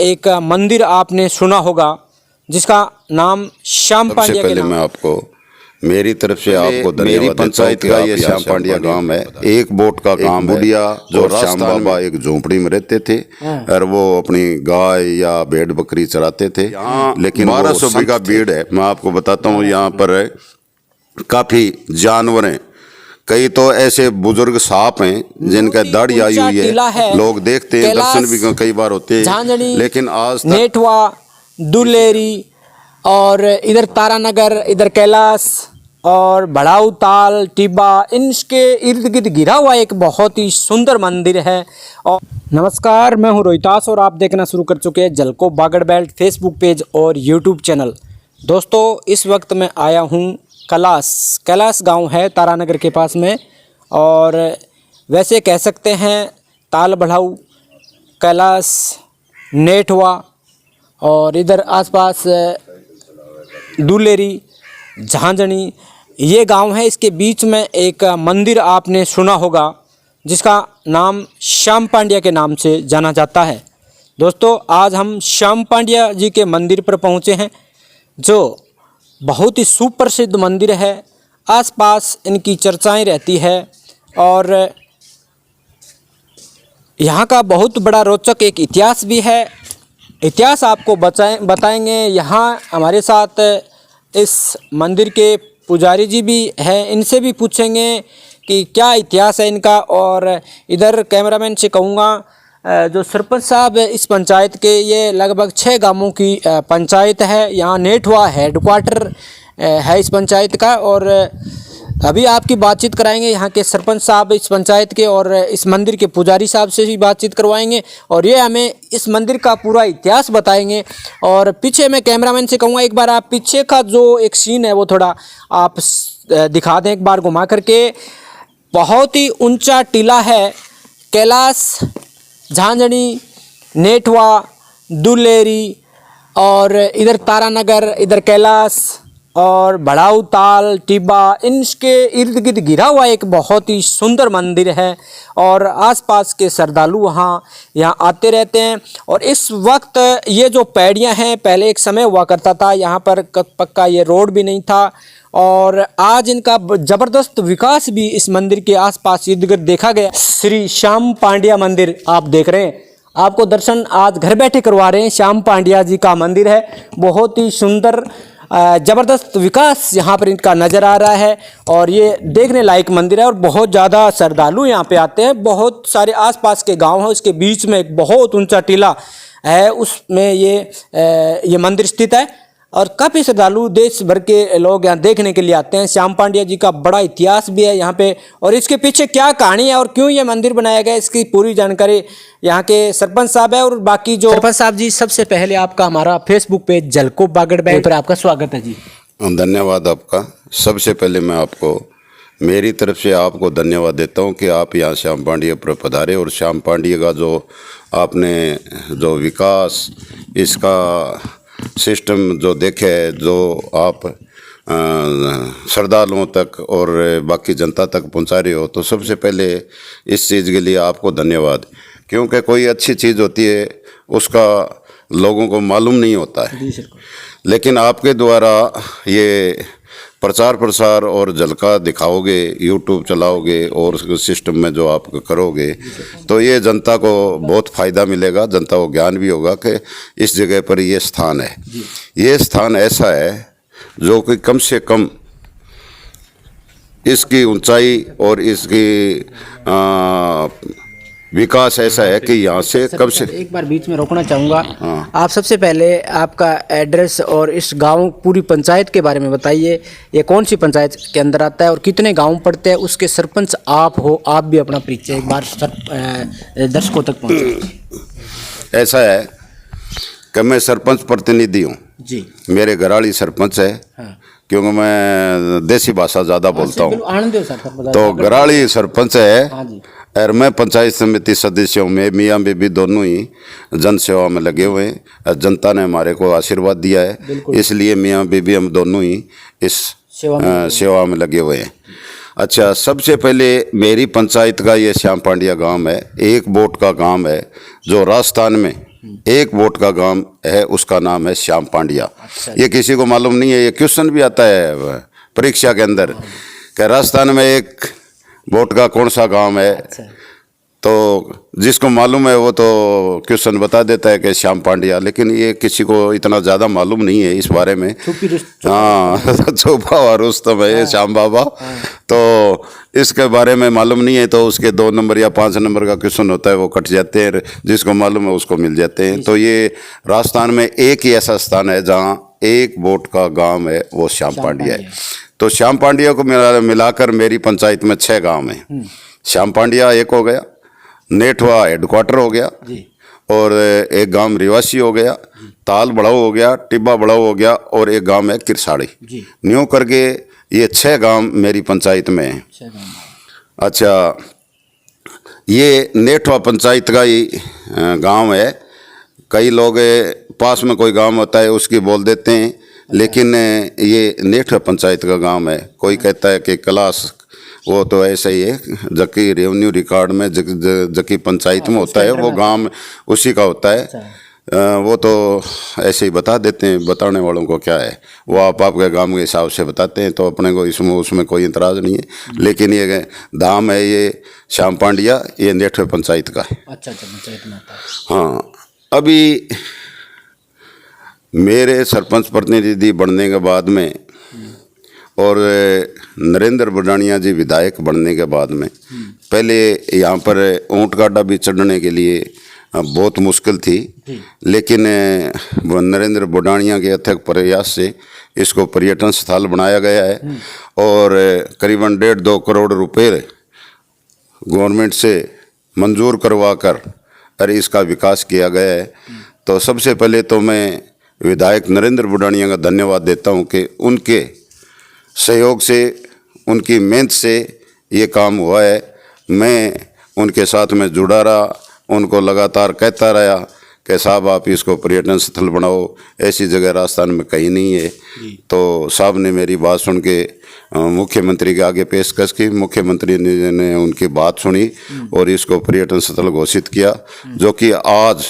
एक मंदिर आपने सुना होगा जिसका नाम श्याम पांड्या के पहले नाम। मैं आपको मेरी तरफ से आपको मेरी पंचायत का ये श्याम पांड्या गांव है। एक बोट का काम बुढ़िया जो श्याम बाबा एक झोंपड़ी में रहते थे और वो अपनी गाय या भेड़ बकरी चराते थे। लेकिन 1200 बीघा भीड़ है। मैं आपको बताता हूँ यहाँ पर काफी जानवर हैं। कई तो ऐसे बुजुर्ग सांप हैं जिनका दाढ़ी आई हुई है, लोग देखते हैं, दर्शन भी कई बार होते हैं, लेकिन आज तक नेठवा, दुलेरी और इधर तारानगर, इधर कैलाश और बढ़ाऊ ताल, टिब्बा, इनके इर्द गिर्द घिरा हुआ एक बहुत ही सुंदर मंदिर है। और नमस्कार, मैं हूं रोहितास और आप देखना शुरू कर चुके हैं जलको बागड़ बेल्ट फेसबुक पेज और यूट्यूब चैनल। दोस्तों, इस वक्त मैं आया हूं कैलाश गांव है तारानगर के पास में, और वैसे कह सकते हैं ताल, बढ़ाऊ, कैलाश, नेठवा और इधर आसपास दुलेरी, झांझणी, ये गांव है। इसके बीच में एक मंदिर आपने सुना होगा जिसका नाम श्याम पांड्या के नाम से जाना जाता है। दोस्तों, आज हम श्याम पांड्या जी के मंदिर पर पहुंचे हैं जो बहुत ही सुप्रसिद्ध मंदिर है। आसपास इनकी चर्चाएं रहती है और यहाँ का बहुत बड़ा रोचक एक इतिहास भी है। इतिहास आपको बताएंगे। यहाँ हमारे साथ इस मंदिर के पुजारी जी भी हैं, इनसे भी पूछेंगे कि क्या इतिहास है इनका। और इधर कैमरामैन से कहूँगा, जो सरपंच साहब इस पंचायत के, ये लगभग 6 गांवों की पंचायत है। यहाँ नेठवा हेडक्वार्टर है इस पंचायत का, और अभी आपकी बातचीत कराएंगे यहाँ के सरपंच साहब इस पंचायत के, और इस मंदिर के पुजारी साहब से भी बातचीत करवाएंगे, और ये हमें इस मंदिर का पूरा इतिहास बताएंगे। और पीछे मैं कैमरामैन से कहूँगा, एक बार आप पीछे का जो एक सीन है वो थोड़ा आप दिखा दें एक बार घुमा करके। बहुत ही ऊंचा टीला है। कैलाश, झांझणी, नेठवा, दुलेरी और इधर तारानगर, इधर कैलाश और बढ़ाऊ ताल, टिब्बा, इनके इर्द गिर्द घिरा हुआ एक बहुत ही सुंदर मंदिर है। और आसपास के श्रद्धालु यहाँ आते रहते हैं। और इस वक्त ये जो पैड़ियाँ हैं, पहले एक समय हुआ करता था, यहाँ पर पक्का ये रोड भी नहीं था, और आज इनका ज़बरदस्त विकास भी इस मंदिर के आसपास इर्द गिर्द देखा गया। श्री श्याम पांड्या मंदिर आप देख रहे हैं, आपको दर्शन आज घर बैठे करवा रहे हैं। श्याम पांड्या जी का मंदिर है, बहुत ही सुंदर ज़बरदस्त विकास यहाँ पर इनका नज़र आ रहा है, और ये देखने लायक मंदिर है। और बहुत ज़्यादा श्रद्धालु यहाँ पे आते हैं। बहुत सारे आसपास के गांव हैं, उसके बीच में एक बहुत ऊंचा टीला है, उसमें ये मंदिर स्थित है। और काफ़ी श्रद्धालु देश भर के लोग यहाँ देखने के लिए आते हैं। श्याम पांड्या जी का बड़ा इतिहास भी है यहाँ पे, और इसके पीछे क्या कहानी है और क्यों ये मंदिर बनाया गया, इसकी पूरी जानकारी यहाँ के सरपंच साहब है। और बाकी जो सरपंच साहब जी, सबसे पहले आपका हमारा फेसबुक पेज जलको बागड़ बेल्ट पर आपका स्वागत है जी। धन्यवाद आपका। सबसे पहले मैं आपको मेरी तरफ से आपको धन्यवाद देता हूँ कि आप यहाँ श्याम पांड्या पर पधारे, और श्याम पांड्या का जो आपने जो विकास, इसका सिस्टम जो देखे है, जो आप श्रद्धालुओं तक और बाकी जनता तक पहुंचा रहे हो, तो सबसे पहले इस चीज़ के लिए आपको धन्यवाद। क्योंकि कोई अच्छी चीज़ होती है उसका लोगों को मालूम नहीं होता है, लेकिन आपके द्वारा ये प्रचार प्रसार और झलका दिखाओगे, यूट्यूब चलाओगे और सिस्टम में जो आप करोगे, तो ये जनता को बहुत फ़ायदा मिलेगा। जनता को ज्ञान भी होगा कि इस जगह पर ये स्थान है। ये स्थान ऐसा है जो कि कम से कम इसकी ऊंचाई और इसकी विकास ऐसा है कि यहाँ से कब से एक बार बीच में रोकना चाहूँगा। आप सबसे पहले आपका एड्रेस और इस गांव पूरी पंचायत के बारे में बताइए। ये कौन सी पंचायत के अंदर आता है और कितने गांव पड़ते हैं, उसके सरपंच आप हो। आप भी अपना परिचय एक बार दर्शकों तक पहुँचे। ऐसा है कि मैं सरपंच प्रतिनिधि हूँ जी। मेरे घराड़ी सरपंच है। हाँ। क्योंकि मैं देसी भाषा ज़्यादा बोलता हूँ, तो घराड़ी सरपंच है। हाँ जी। और मैं पंचायत समिति सदस्यों में मियाँ बीबी दोनों ही जन सेवा में लगे हुए हैं। जनता ने हमारे को आशीर्वाद दिया है, इसलिए मियाँ बीबी हम दोनों ही इस सेवा में लगे हुए हैं। अच्छा, सबसे पहले मेरी पंचायत का ये श्याम पांड्या गांव है। एक बोट का गांव है जो राजस्थान में एक वोट का गांव है, उसका नाम है श्याम पांड्या। अच्छा। ये किसी को मालूम नहीं है। ये क्वेश्चन भी आता है परीक्षा के अंदर कि राजस्थान में एक वोट का कौन सा गांव है। अच्छा। तो जिसको मालूम है वो तो क्वेश्चन बता देता है कि श्याम पांड्या, लेकिन ये किसी को इतना ज़्यादा मालूम नहीं है इस बारे में। हाँ छुपा हुआ रुस्तम है ये श्याम बाबा। तो इसके बारे में मालूम नहीं है, तो उसके 2 नंबर या 5 नंबर का क्वेश्चन होता है वो कट जाते हैं, जिसको मालूम है उसको मिल जाते हैं। तो ये राजस्थान में एक ही ऐसा स्थान है जहाँ एक वोट का गांव है, वो श्याम पांड्या है। तो श्याम पांड्या को मिलाकर मेरी पंचायत में 6 गांव हैं। श्याम पांड्या एक हो गया, नेठवा हेडक्वार्टर हो गया, और एक गांव रिवासी हो गया, ताल बड़ाऊ हो गया, टिब्बा बड़ाऊ हो गया, और एक गांव है किरसाड़ी। न्यू करके ये 6 गांव मेरी पंचायत में हैं। अच्छा, ये नेठवा पंचायत का ही गांव है। कई लोग पास में कोई गांव होता है उसकी बोल देते हैं, लेकिन ये नेठवा पंचायत का गांव है। कोई कहता है कि क्लास, वो तो ऐसा ही है, जबकि रेवेन्यू रिकॉर्ड में जबकि पंचायत में होता है वो गांव उसी का होता है। वो तो ऐसे ही बता देते हैं, बताने वालों को क्या है, वो आपके गांव के हिसाब से बताते हैं, तो अपने को इसमें उसमें कोई इतराज़ नहीं है। लेकिन ये धाम है ये श्याम पांड्या, ये नेठवे पंचायत का है। अच्छा, पंचायत में आता है। हाँ, अभी मेरे सरपंच प्रतिनिधि बनने के बाद में और नरेंद्र बुडानिया जी विधायक बनने के बाद में, पहले यहाँ पर ऊँट गाड़ा भी चढ़ने के लिए बहुत मुश्किल थी, लेकिन नरेंद्र बुडानिया के अथक प्रयास से इसको पर्यटन स्थल बनाया गया है, और करीबन 1.5-2 करोड़ रुपए गवर्नमेंट से मंजूर करवा कर और इसका विकास किया गया है। तो सबसे पहले तो मैं विधायक नरेंद्र बुडानिया का धन्यवाद देता हूँ कि उनके सहयोग से, उनकी मेहनत से ये काम हुआ है। मैं उनके साथ में जुड़ा रहा, उनको लगातार कहता रहा कि साहब आप इसको पर्यटन स्थल बनाओ, ऐसी जगह राजस्थान में कहीं नहीं है। तो साहब ने मेरी बात सुन के मुख्यमंत्री के आगे पेशकश की, मुख्यमंत्री ने उनकी बात सुनी और इसको पर्यटन स्थल घोषित किया, जो कि आज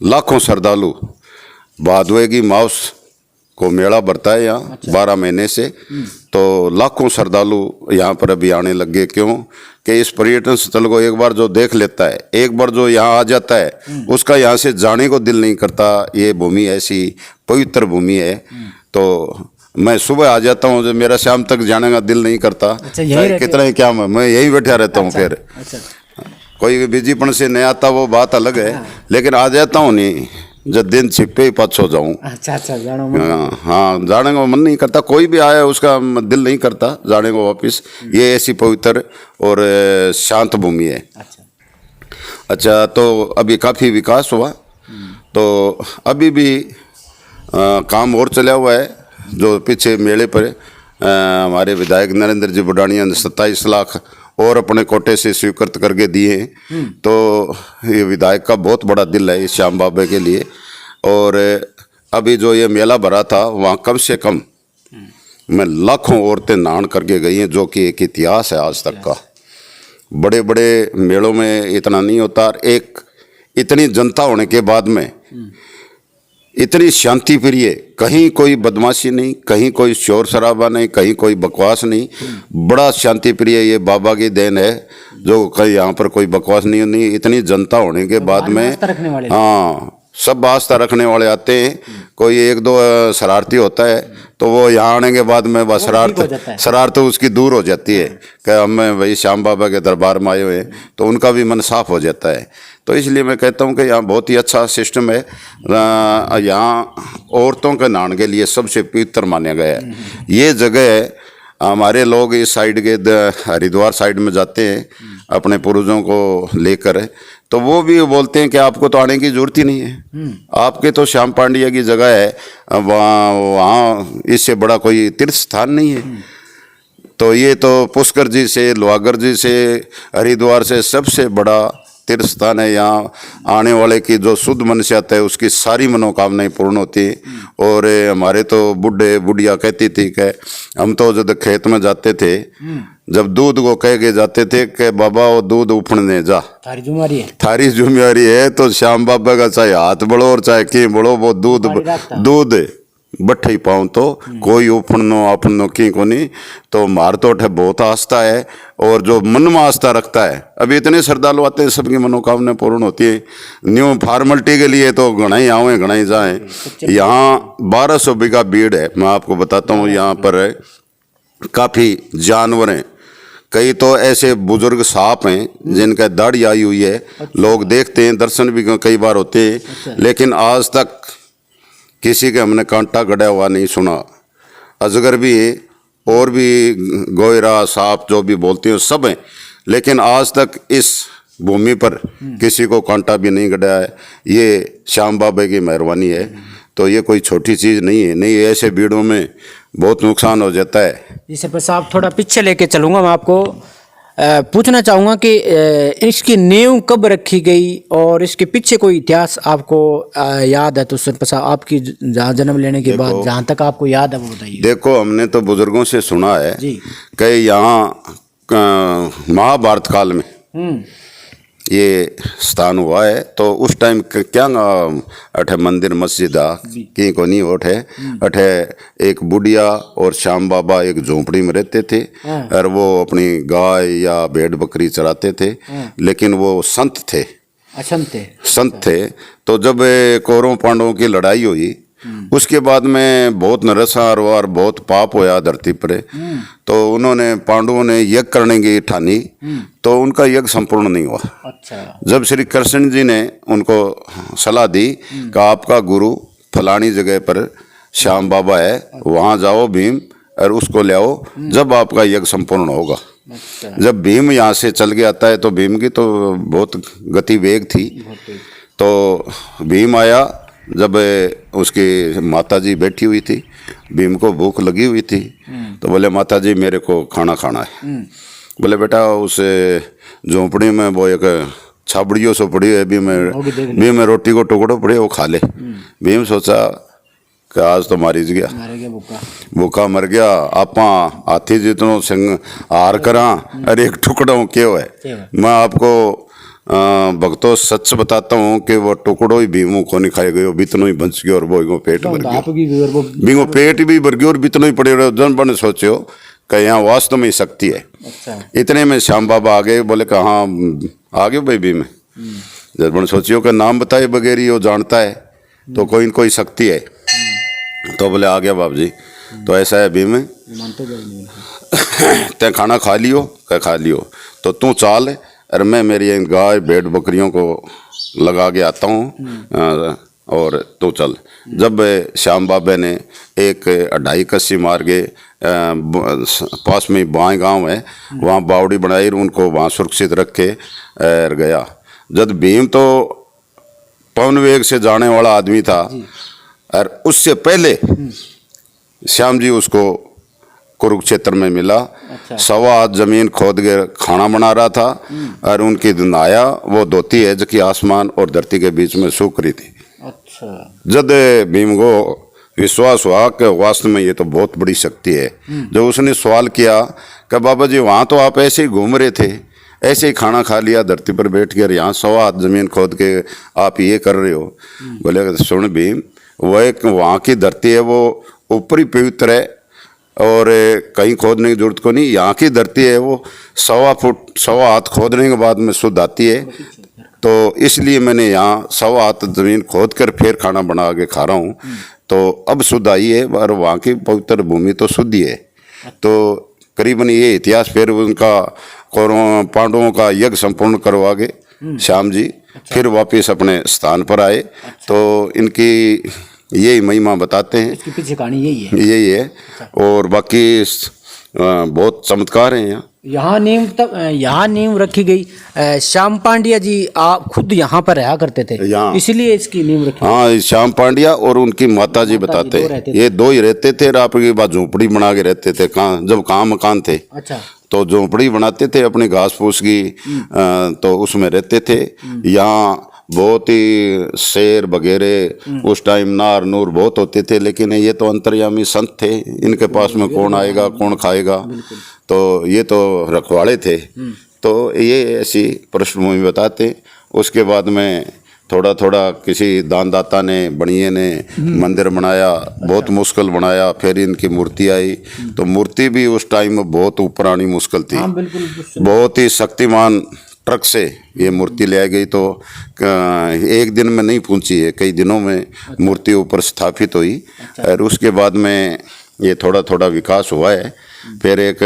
लाखों श्रद्धालु भादवे की माउस को मेला बढ़ता है यहाँ 12 महीने से। तो लाखों श्रद्धालु यहाँ पर अभी आने लग गए। क्यों कि इस पर्यटन स्थल को एक बार जो देख लेता है, एक बार जो यहाँ आ जाता है, उसका यहाँ से जाने को दिल नहीं करता। ये भूमि ऐसी पवित्र भूमि है। तो मैं सुबह आ जाता हूँ, जब मेरा शाम तक जाने का दिल नहीं करता। अच्छा, कितना ही क्या मैं यही बैठा रहता हूँ। फिर कोई बिजीपन से नहीं आता वो बात अलग है, लेकिन आ जाता हूँ नहीं, जब दिन छिपे ही पाछो जाऊँ। अच्छा, हाँ, जाने को मन नहीं करता। कोई भी आया उसका दिल नहीं करता जाने को वापस। ये ऐसी पवित्र और शांत भूमि है। अच्छा, तो अभी काफ़ी विकास हुआ, तो अभी भी काम और चला हुआ है। जो पीछे मेले पर हमारे विधायक नरेंद्र जी बुडानिया ने 27 लाख और अपने कोटे से स्वीकृत करके दिए हैं। तो ये विधायक का बहुत बड़ा दिल है इस श्याम बाबा के लिए। और अभी जो ये मेला भरा था, वहाँ कम से कम में लाखों औरतें नहान करके गई हैं, जो कि एक इतिहास है आज तक का। बड़े बड़े मेलों में इतना नहीं होता। एक इतनी जनता होने के बाद में इतनी शांति प्रिय, कहीं कोई बदमाशी नहीं, कहीं कोई शोर शराबा नहीं, कहीं कोई बकवास नहीं, बड़ा शांति प्रिय। ये बाबा की देन है, जो कहीं यहाँ पर कोई बकवास नहीं। इतनी जनता होने के बाद में, हाँ, सब आस्था रखने वाले आते हैं। कोई 1-2 शरारती होता है, तो वो यहाँ आने के बाद में बस शरारत उसकी दूर हो जाती है कि हम भाई श्याम बाबा के दरबार में आए हुए हैं, तो उनका भी मन साफ हो जाता है। तो इसलिए मैं कहता हूँ कि यहाँ बहुत ही अच्छा सिस्टम है। यहाँ औरतों के नहाने के लिए सबसे पवित्र माना गया है। ये जगह हमारे लोग इस साइड के हरिद्वार साइड में जाते हैं अपने पूर्वजों को लेकर, तो वो भी बोलते हैं कि आपको तो आने की जरूरत ही नहीं है, आपके तो श्याम पांड्या की जगह है, वहाँ इससे बड़ा कोई तीर्थ स्थान नहीं है। तो ये तो पुष्कर जी से, लोहागर जी से, हरिद्वार से सबसे बड़ा तीर्थ स्थान है। यहाँ आने वाले की जो शुद्ध मन से आता है उसकी सारी मनोकामनाएं पूर्ण होती हैं। और हमारे तो बुढ़े बुढ़िया कहती थी कि हम तो जब खेत में जाते थे जब दूध को कह के जाते थे कि बाबा वो दूध उफड़ने जा, थारी जुमारी है। थारी जिम्मेवारी है। तो श्याम बाबा का चाहे हाथ बढ़ो और चाहे की बढ़ो, वो दूध बट्ठे ही पाऊँ तो कोई उफड़नो आपनो की को नहीं। तो मार तो उठे बहुत आस्था है, और जो मन में आस्था रखता है, अभी इतने श्रद्धालु आते हैं, सबकी मनोकामना पूर्ण होती है। न्यू फॉर्मेलिटी के लिए तो घना ही आवे घना ही जाए। यहाँ 1200 बीघा भीड़ है, मैं आपको बताता हूँ। यहाँ पर काफ़ी जानवर हैं, कई तो ऐसे बुजुर्ग सांप हैं जिनका दाढ़ी आई हुई है। लोग देखते हैं, दर्शन भी कई बार होते हैं, लेकिन आज तक किसी के हमने कांटा गड़ा हुआ नहीं सुना। अजगर भी है, और भी गोयरा सांप जो भी बोलते हैं सब हैं, लेकिन आज तक इस भूमि पर किसी को कांटा भी नहीं गड़ा है। ये श्याम बाबा की मेहरबानी है। तो ये कोई छोटी चीज़ नहीं है। नहीं, ऐसे भीड़ों में बहुत नुकसान हो जाता है। जी सरपंच साहब, थोड़ा पीछे लेके चलूँगा। मैं आपको पूछना चाहूँगा कि इसकी नींव कब रखी गई, और इसके पीछे कोई इतिहास आपको याद है तो सरपंच साहब, आपकी जहाँ जन्म लेने के बाद जहाँ तक आपको याद है वो बताइए। देखो, हमने तो बुजुर्गों से सुना है कि यहाँ महाभारत काल में ये स्थान हुआ है। तो उस टाइम क्या अठे मंदिर मस्जिद आ की को नहीं उठे, अठे एक बुढ़िया और श्याम बाबा एक झोंपड़ी में रहते थे, और वो अपनी गाय या भेड़ बकरी चराते थे। लेकिन वो संत थे, संत थे। तो जब कौरव पांडवों की लड़ाई हुई, उसके बाद में बहुत नरसंहार हुआ और बहुत पाप होया धरती पर। तो उन्होंने पांडवों ने यज्ञ करने की ठानी, तो उनका यज्ञ संपूर्ण नहीं हुआ। अच्छा। जब श्री कृष्ण जी ने उनको सलाह दी कि आपका गुरु फलानी जगह पर श्याम बाबा है, वहाँ जाओ भीम और उसको ले आओ, जब आपका यज्ञ संपूर्ण होगा। अच्छा। जब भीम यहाँ से चल के आता है, तो भीम की तो बहुत गति वेग थी। तो भीम आया, जब उसकी माताजी बैठी हुई थी, भीम को भूख लगी हुई थी, तो बोले माताजी मेरे को खाना खाना है। बोले बेटा, उस झोंपड़ी में वो एक छाबड़ियों से पड़ी है, भी में रोटी को टुकड़ो पड़े, वो खा ले। भीम सोचा कि आज तो मारी गया, भूखा मर गया। आप हाथी जितनो संग हार करा, अरे एक टुकड़ा क्यों है। मैं आपको भक्तों सच बताता हूँ कि वो टुकड़ो ही भीमों को नहीं खाए गए, बितनो ही बच गयो, और वो पेट भर गया। भीमो पेट भी भर गयो और बितनो ही पड़े रहे। जन बन सोचो कि यहाँ वास्तव में शक्ति है। अच्छा। इतने में श्याम बाबा आ गए, बोले कि हाँ आ गए भाई भीम। जन बन सोचियो कि नाम बताए बगैर वो जानता है, तो कोई न कोई शक्ति है। तो बोले आ गया बाबू जी। तो ऐसा है भीम, ते खाना खा लियो, क्या खा लियो, तो तू चाल, और मैं मेरी गाय भेड़ बकरियों को लगा के आता हूँ, और तू चल। जब श्याम बाबा ने एक 2.5 कस्सी मार के पास में बाएं गांव है, वहाँ बावड़ी बनाई, उनको वहाँ सुरक्षित रख के गया। जब भीम तो पवन वेग से जाने वाला आदमी था, और उससे पहले श्याम जी उसको कुरुक्षेत्र में मिला। अच्छा। 1.25 हाथ जमीन खोद के खाना बना रहा था, और उनकी नाया वो धोती है जो कि आसमान और धरती के बीच में सूख रही थी। अच्छा। जब भीम को विश्वास हुआ कि वास्तव में ये तो बहुत बड़ी शक्ति है, जो उसने सवाल किया कि बाबा जी वहाँ तो आप ऐसे ही घूम रहे थे, ऐसे ही खाना खा लिया धरती पर बैठ कर, यहाँ 1.25 हाथ जमीन खोद के आप ये कर रहे हो। बोले सुन भीम, वो एक वहाँ की धरती है, वो ऊपरी पवित्र है, और कहीं खोदने की जरूरत को नहीं। यहाँ की धरती है वो 1.25 फुट 1.25 हाथ खोदने के बाद में शुद्ध आती है। तो इसलिए मैंने यहाँ 1.25 हाथ जमीन खोद कर फिर खाना बना के खा रहा हूँ, तो अब शुद्ध आई है, और वहाँ की पवित्र भूमि तो शुद्ध ही है। तो करीबन ये इतिहास फिर उनका कौरवों पांडवों का यज्ञ संपूर्ण करवा के श्याम जी फिर वापस अपने स्थान पर आए। तो इनकी यही महिमा बताते हैं, इसके पीछे कहानी यही है। और बाकी बहुत चमत्कार हैं यहाँ। यहाँ नींव रखी गई। श्याम पांड्या जी आप खुद यहाँ पर रहा करते थे, इसलिए इसकी नींव रखी। हाँ, श्याम पांड्या और उनकी माता जी बताते हैं, ये 2 ही रहते थे, और आपके बाद झोंपड़ी बना के रहते थे। जब कहाँ मकान थे। अच्छा। तो झोंपड़ी बनाते थे अपनी घास फूस की, तो उसमें रहते थे। यहाँ बहुत ही शेर वगैरह उस टाइम नार नूर बहुत होते थे, लेकिन ये तो अंतर्यामी संत थे, इनके पास में कौन आएगा कौन खाएगा, तो ये तो रखवाड़े थे। तो ये ऐसी पृष्ठभूमि बताते। उसके बाद में थोड़ा थोड़ा किसी दानदाता ने बणिए ने मंदिर बनाया, बहुत मुश्किल बनाया, फिर इनकी मूर्ति आई, तो मूर्ति भी उस टाइम में बहुत पुरानी मुश्किल थी, बहुत ही शक्तिमान ट्रक से ये मूर्ति ले आई गई, तो एक दिन में नहीं पहुंची है, कई दिनों में मूर्ति ऊपर स्थापित हुई। और उसके बाद में ये थोड़ा थोड़ा विकास हुआ है। फिर एक